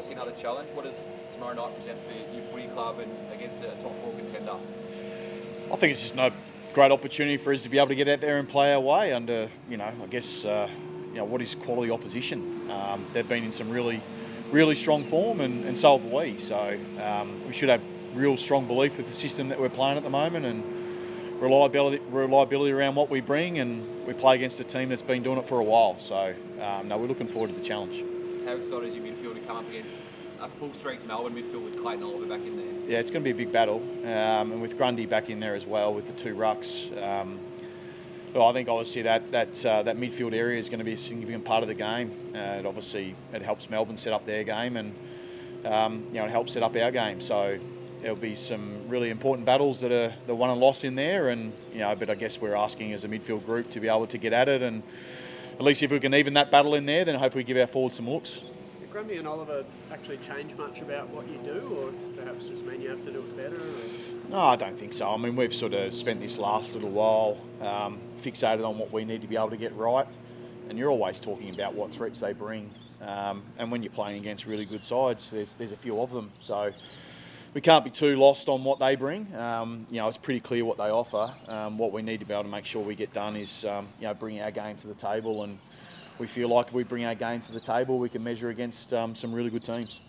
obviously another challenge. What does tomorrow night present for your footy club and against a top 4 contender? I think it's just no great opportunity for us to be able to get out there and play our way under, what is quality opposition. They've been in some really strong form, and so have we. So we should have real strong belief with the system that we're playing at the moment, and reliability around what we bring, and we play against a team that's been doing it for a while. So we're looking forward to the challenge. How excited is your midfield to come up against a full-strength Melbourne midfield with Clayton Oliver back in there? Yeah, it's going to be a big battle, and with Grundy back in there as well with the two rucks. I think obviously that midfield area is going to be a significant part of the game. It helps Melbourne set up their game, and it helps set up our game. So there'll be some really important battles that are the won and loss in there, and but I guess we're asking as a midfield group to be able to get at it, and at least if we can even that battle in there, then hopefully give our forwards some looks. Did Grundy and Oliver actually change much about what you do, or perhaps just mean you have to do it better? Or? No, I don't think so. I mean, we've sort of spent this last little while fixated on what we need to be able to get right, and you're always talking about what threats they bring, and when you're playing against really good sides, there's a few of them. So we can't be too lost on what they bring. It's pretty clear what they offer. What we need to be able to make sure we get done is, bring our game to the table, and we feel like if we bring our game to the table, we can measure against some really good teams.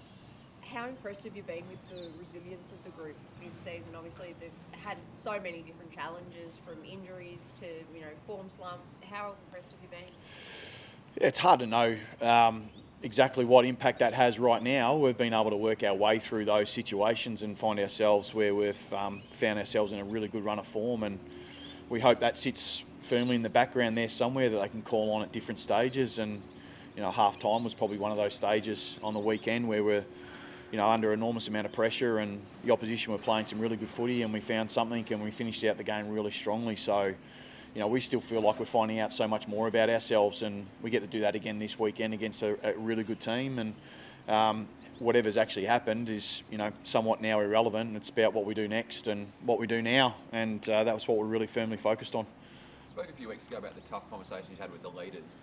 How impressed have you been with the resilience of the group this season? Obviously, they've had so many different challenges, from injuries to form slumps. How impressed have you been? It's hard to know exactly what impact that has right now. We've been able to work our way through those situations and find ourselves where we've found ourselves in a really good run of form, and we hope that sits firmly in the background there somewhere that they can call on at different stages. And half time was probably one of those stages on the weekend where we're under enormous amount of pressure, and the opposition were playing some really good footy, and we found something and we finished out the game really strongly. So we still feel like we're finding out so much more about ourselves, and we get to do that again this weekend against a really good team. And whatever's actually happened is, somewhat now irrelevant. It's about what we do next and what we do now, and that was what we're really firmly focused on. I spoke a few weeks ago about the tough conversations you had with the leaders.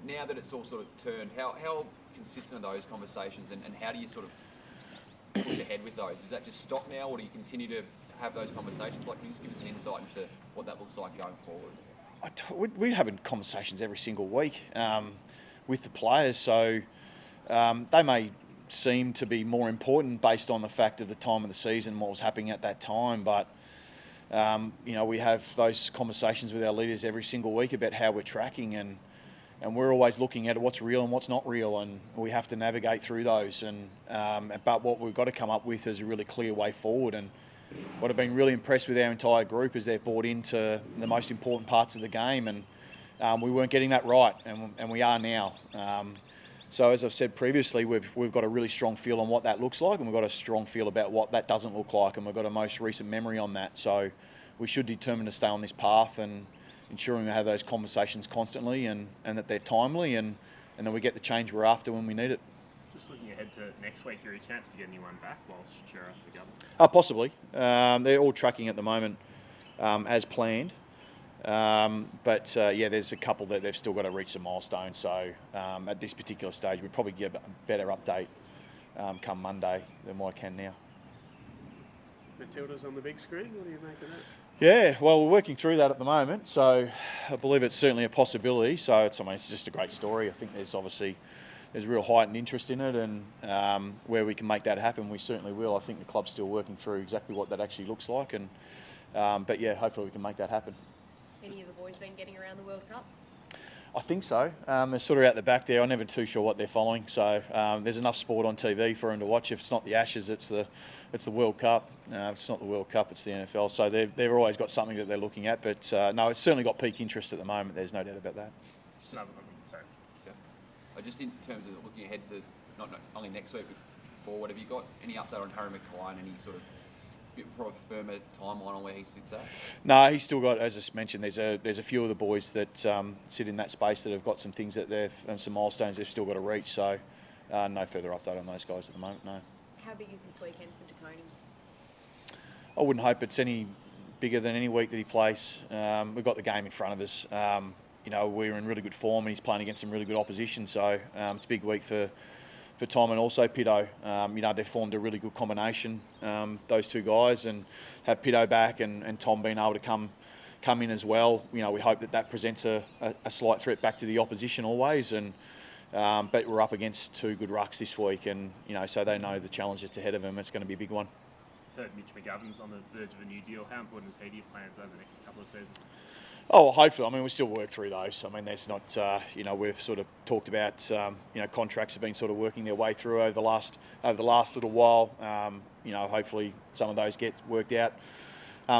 Now that it's all sort of turned, how consistent are those conversations, and how do you sort of push ahead with those? Does that just stop now, or do you continue to have those conversations? Can you just give us an insight into what that looks like going forward? We're having conversations every single week with the players, so they may seem to be more important based on the fact of the time of the season and what was happening at that time, but we have those conversations with our leaders every single week about how we're tracking, and we're always looking at what's real and what's not real, and we have to navigate through those. But what we've got to come up with is a really clear way forward. And what I've been really impressed with our entire group is they've bought into the most important parts of the game, and we weren't getting that right, and we are now. So as I've said previously, we've got a really strong feel on what that looks like, and we've got a strong feel about what that doesn't look like, and we've got a most recent memory on that. So we should determine to stay on this path, and ensuring we have those conversations constantly, and that they're timely, and then we get the change we're after when we need it. Just looking ahead to next week, here a chance to get anyone back whilst Shera the governor? Possibly. They're all tracking at the moment as planned. There's a couple that they've still got to reach some milestones. So at this particular stage, we'd probably get a better update come Monday than what I can now. Matilda's on the big screen. What do you make of that? Yeah, well, we're working through that at the moment, so I believe it's certainly a possibility. So it's just a great story. I think there's real heightened interest in it, and where we can make that happen, we certainly will. I think the club's still working through exactly what that actually looks like, and hopefully we can make that happen. Any of the boys been getting around the World Cup? I think so. They're sort of out the back there. I'm never too sure what they're following. So there's enough sport on TV for them to watch. If it's not the Ashes, it's the World Cup. If it's not the World Cup, it's the NFL. So they've always got something that they're looking at. But no, it's certainly got peak interest at the moment. There's no doubt about that. Just in terms of looking ahead to not only next week, but forward, have you got any update on Harry McKay and any sort of bit more of a firmer timeline on where he sits at? No, he's still got, as I mentioned, there's a few of the boys that sit in that space that have got some things and some milestones they've still got to reach. So no further update on those guys at the moment, no. How big is this weekend for Taconi? I wouldn't hope it's any bigger than any week that he plays. We've got the game in front of us. We're in really good form, and he's playing against some really good opposition. So it's a big week for Tom and also Pito. They've formed a really good combination, those two guys, and have Pito back and Tom being able to come in as well. We hope that presents a slight threat back to the opposition always. But we're up against two good rucks this week, and so they know the challenge that's ahead of them. It's going to be a big one. Heard Mitch McGovern's on the verge of a new deal. How important is he to your plans over the next couple of seasons? Oh, hopefully. I mean, we still work through those. I mean, there's not, we've sort of talked about, contracts have been sort of working their way through over the last little while. Hopefully some of those get worked out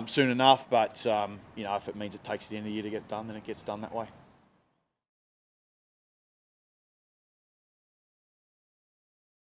soon enough. But, if it means it takes the end of the year to get done, then it gets done that way.